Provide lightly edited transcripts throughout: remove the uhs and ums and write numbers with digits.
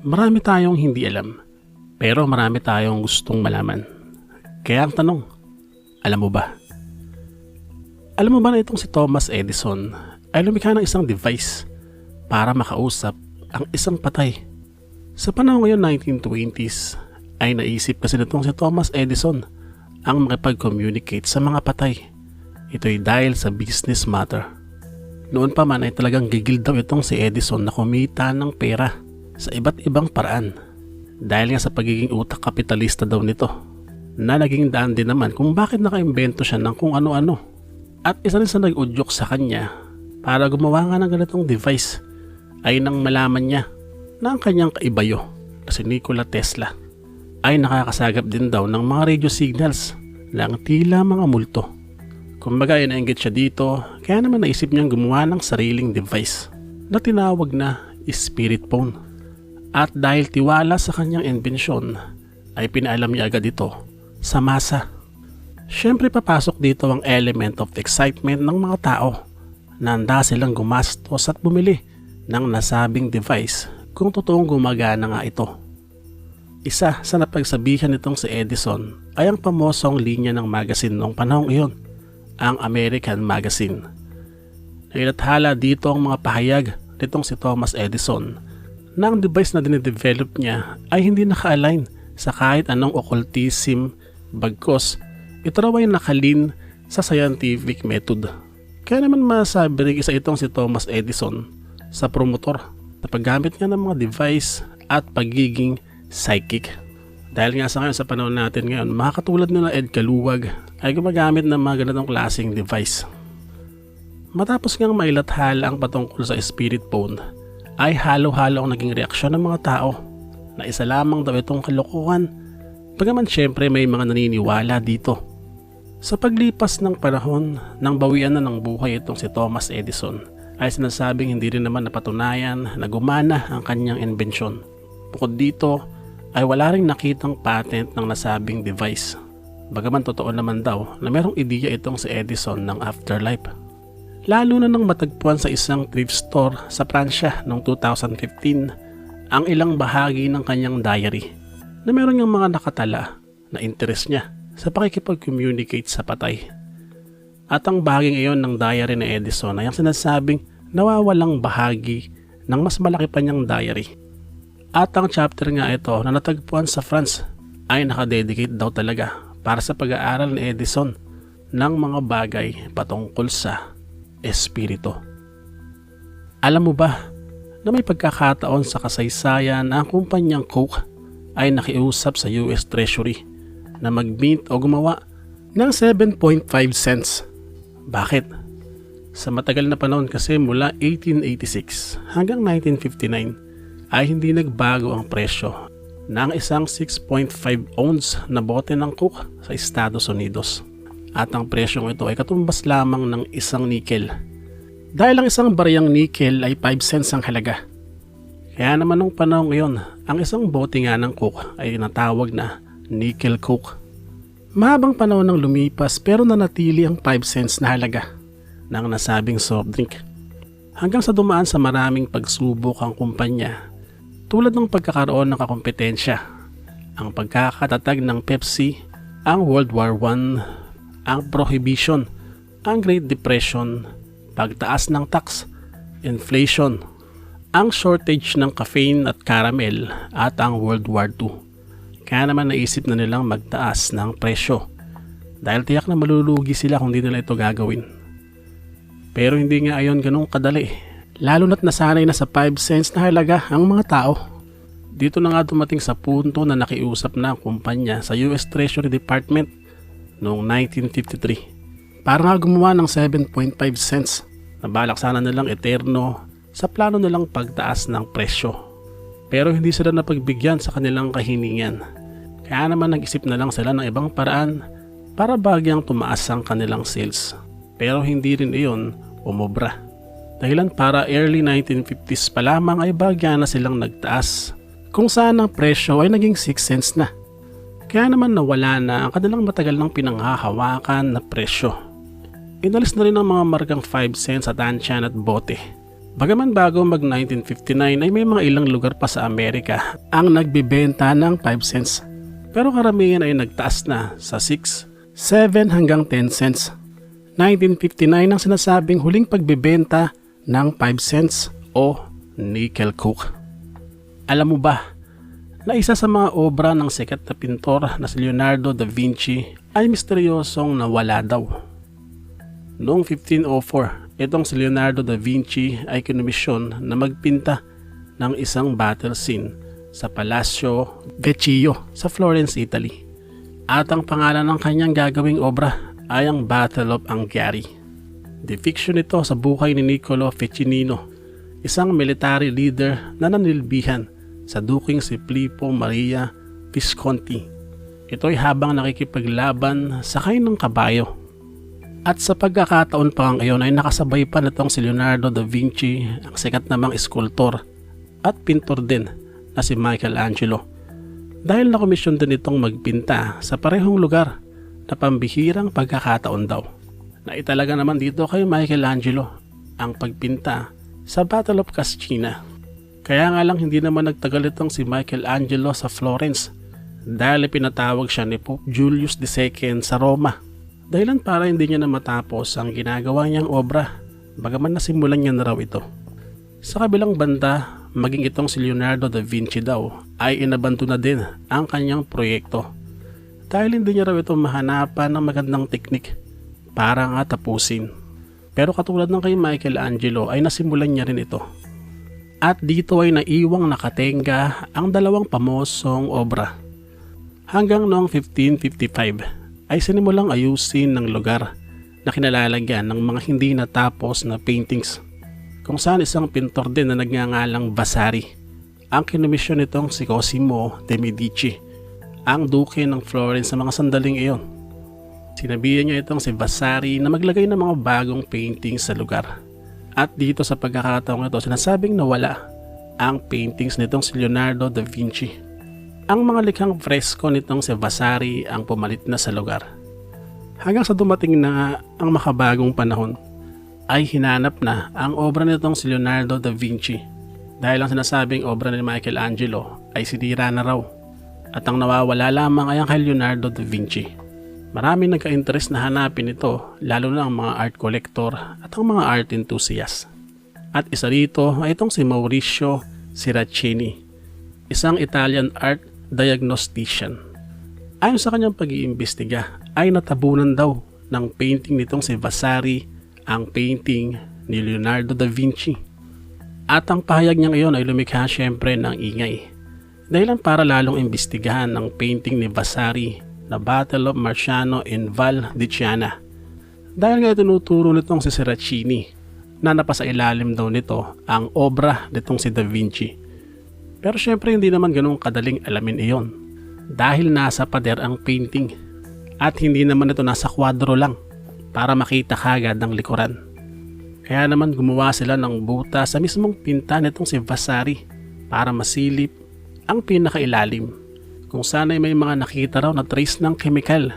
Marami tayong hindi alam, pero marami tayong gustong malaman. Kaya ang tanong, alam mo ba? Alam mo ba na itong si Thomas Edison ay lumikha ng isang device para makausap ang isang patay? Sa panahon ngayon 1920s ay naisip kasi nitong si Thomas Edison ang makipag-communicate sa mga patay. Ito'y dahil sa business matter. Noon pa man ay talagang gigil daw itong si Edison na kumita ng pera sa iba't ibang paraan. Dahil nga sa pagiging utak kapitalista daw nito, na naging daan din naman kung bakit nakaimbento siya ng kung ano-ano. At isa rin sa nag-udyok sa kanya para gumawa nga ng ganitong device ay nang malaman niya na ang kanyang kaibayo na si Nikola Tesla ay nakakasagap din daw ng mga radio signals lang tila mga multo. Kumbaga ay nainggit siya dito, kaya naman naisip niyang gumawa ng sariling device na tinawag na spirit phone. At dahil tiwala sa kanyang imbensyon ay pinaalam niya agad ito sa masa. Siyempre papasok dito ang element of excitement ng mga tao na handa silang gumastos at bumili ng nasabing device kung totoong gumagana nga ito. Isa sa napagsabihan nitong si Edison ay ang pamosong linya ng magazine noong panahong iyon, ang American Magazine. Nailathala dito ang mga pahayag nitong si Thomas Edison na ang device na dinidevelop niya ay hindi naka-align sa kahit anong occultism, bagkos ito raw ay nakalin sa scientific method. Kaya naman masabi rin isa itong si Thomas Edison sa promotor na paggamit nga ng mga device at pagiging psychic. Dahil nga sa ngayon sa panahon natin ngayon, mga katulad nila Ed Caluwag ay gumagamit ng mga ganitong klaseng device. Matapos ngang mailathala ang patungkol sa spirit phone, ay halo-halo ang naging reaksyon ng mga tao na isa lamang daw itong kalokohan, bagaman syempre may mga naniniwala dito. Sa paglipas ng panahon, nang bawian na ng buhay itong si Thomas Edison, ay sinasabing hindi rin naman napatunayan na gumana ang kanyang inbensyon. Bukod dito, ay wala ring nakitang patent ng nasabing device. Bagaman totoo naman daw na merong ideya itong si Edison ng afterlife. Lalo na nang matagpuan sa isang thrift store sa Pransya noong 2015 ang ilang bahagi ng kanyang diary na meron niyang mga nakatala na interest niya sa pakikipag-communicate sa patay. At ang bahaging iyon ng diary ni Edison ay ang sinasabing nawawalang bahagi ng mas malaki pa niyang diary. At ang chapter nga ito na natagpuan sa France ay nakadedicate daw talaga para sa pag-aaral ni Edison ng mga bagay patungkol sa espiritu. Alam mo ba na may pagkakataon sa kasaysayan na ang kumpanyang Coke ay nakiusap sa US Treasury na mag-mint o gumawa ng 7.5 cents. Bakit? Sa matagal na panahon kasi mula 1886 hanggang 1959 ay hindi nagbago ang presyo ng isang 6.5 ounce na bote ng Coke sa Estados Unidos. At ang presyong ito ay katumbas lamang ng isang nickel. Dahil ang isang bariyang nickel ay 5 cents ang halaga. Kaya naman nung panahon ngayon, ang isang bote nga ng Coke ay natawag na Nickel Coke. Mahabang panahon nang lumipas pero nanatili ang 5 cents na halaga ng nasabing soft drink. Hanggang sa dumaan sa maraming pagsubok ang kumpanya, tulad ng pagkakaroon ng kakompetensya, ang pagkakatatag ng Pepsi, ang World War I, ang Prohibition, ang Great Depression, pagtaas ng tax, inflation, ang shortage ng caffeine at caramel at ang World War II. Kaya naman naisip na nilang magtaas ng presyo dahil tiyak na malulugi sila kung di nila ito gagawin. Pero hindi nga ayon ganun kadali, lalo na't nasanay na sa 5 cents na halaga ang mga tao. Dito na nga dumating sa punto na nakiusap na ang kumpanya sa US Treasury Department noong 1953 para nga gumawa ng 7.5 cents na balak sana nilang eterno sa plano nilang pagtaas ng presyo. Pero hindi sila napagbigyan sa kanilang kahilingan. Kaya naman nag-isip na lang sila ng ibang paraan para bagyang tumaas ang kanilang sales. Pero hindi rin iyon umubra. Dahilan para early 1950s pa lamang ay bagya na silang nagtaas, kung saan ang presyo ay naging 6 cents na. Kaya naman nawala na ang kanilang matagal ng pinanghahawakan na presyo. Inalis na rin ang mga markang 5 cents sa tansyan at bote Bagaman bago mag 1959 ay may mga ilang lugar pa sa Amerika ang nagbibenta ng 5 cents. Pero karamihan ay nagtaas na sa 6, 7 hanggang 10 cents. 1959 ang sinasabing huling pagbibenta ng 5 cents o nickel coke. Alam mo ba na isa sa mga obra ng sikat na pintor na si Leonardo da Vinci ay misteryosong nawala daw? Noong 1504, itong si Leonardo da Vinci ay kinomisyon na magpinta ng isang battle scene sa Palasyo Vecchio sa Florence, Italy. At ang pangalan ng kanyang gagawing obra ay ang Battle of Anghiari. Depiction ito sa buhay ni Niccolo Ficcinino, isang military leader na nanilbihan sa duking si Filippo Maria Visconti. Ito ay habang nakikipaglaban sakay ng kabayo. At sa pagkakataon pa ngayon ay nakasabay pa nitong si Leonardo da Vinci ang sikat namang eskultor at pintor din na si Michelangelo. Dahil nakomisyon din itong magpinta sa parehong lugar na pambihirang pagkakataon daw. Naitalaga naman dito kay Michelangelo ang pagpinta sa Battle of Cascina. Kaya nga lang hindi naman nagtagal itong si Michelangelo sa Florence dahil pinatawag siya ni Pope Julius II sa Roma. Dahilan para hindi niya na matapos ang ginagawa niyang obra, bagaman nasimulan niya na raw ito. Sa kabilang banda, maging itong si Leonardo da Vinci daw ay inabanto na din ang kanyang proyekto dahil hindi niya raw ito mahanapan ng magandang teknik para nga tapusin. Pero katulad ng kay Michelangelo ay nasimulan niya rin ito. At dito ay naiwang nakatenga ang dalawang pamosong obra. Hanggang noong 1555, ay sinimulang ayusin ng lugar na kinalalagyan ng mga hindi natapos na paintings, kung saan isang pintor din na nagngangalang Vasari ang kinomisyon nitong si Cosimo de Medici, ang duke ng Florence sa mga sandaling iyon. Sinabihan niya itong si Vasari na maglagay ng mga bagong paintings sa lugar. At dito sa pagkakataong ito sinasabing nawala ang paintings nitong si Leonardo da Vinci. Ang mga likhang fresko nitong si Vasari ang pumalit na sa lugar. Hanggang sa dumating na ang makabagong panahon, ay hinanap na ang obra nitong si Leonardo da Vinci dahil ang sinasabing obra ni Michelangelo ay sinira na raw at ang nawawala lamang ay ang kay Leonardo da Vinci. Maraming nagka-interest na hanapin ito, lalo na ang mga art collector at ang mga art enthusiast. At isa rito ay itong si Maurizio Siraccini, isang Italian art diagnostician. Ayon sa kanyang pag-iimbestiga ay natabunan daw ng painting nitong si Vasari ang painting ni Leonardo da Vinci. At ang pahayag niya ngayon ay lumikha syempre ng ingay dahilan para lalong imbestigahan ang painting ni Vasari na Battle of Marciano in Val di Chiana. Dahil nga tinuturo nitong si Siraccini na napasailalim daw nito ang obra nitong si Da Vinci. Pero syempre hindi naman ganun kadaling alamin iyon dahil nasa pader ang painting at hindi naman ito nasa kwadro lang para makita kagad ang likuran. Kaya naman gumawa sila ng buta sa mismong pinta nitong si Vasari para masilip ang pinakailalim kung saan ay may mga nakita raw na trace ng kemikal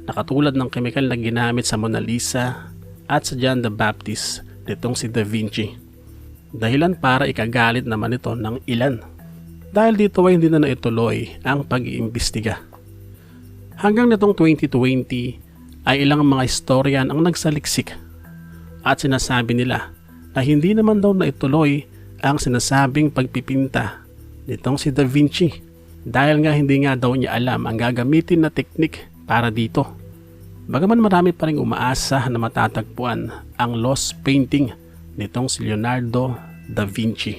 na katulad ng kemikal na ginamit sa Mona Lisa at sa John the Baptist nitong si Da Vinci. Dahilan para ikagalit naman ito ng ilan. Dahil dito ay hindi na naituloy ang pag-iimbestiga. Hanggang nitong 2020 ay ilang mga historian ang nagsaliksik at sinasabi nila na hindi naman daw naituloy ang sinasabing pagpipinta nitong si Da Vinci dahil nga hindi nga daw niya alam ang gagamitin na teknik para dito. Bagaman marami pa rin umaasa na matatagpuan ang lost painting nitong si Leonardo da Vinci.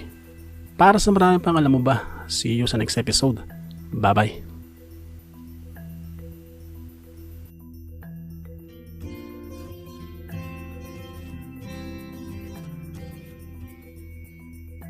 Para sa marami pang alam mo ba, see you sa next episode. Bye bye.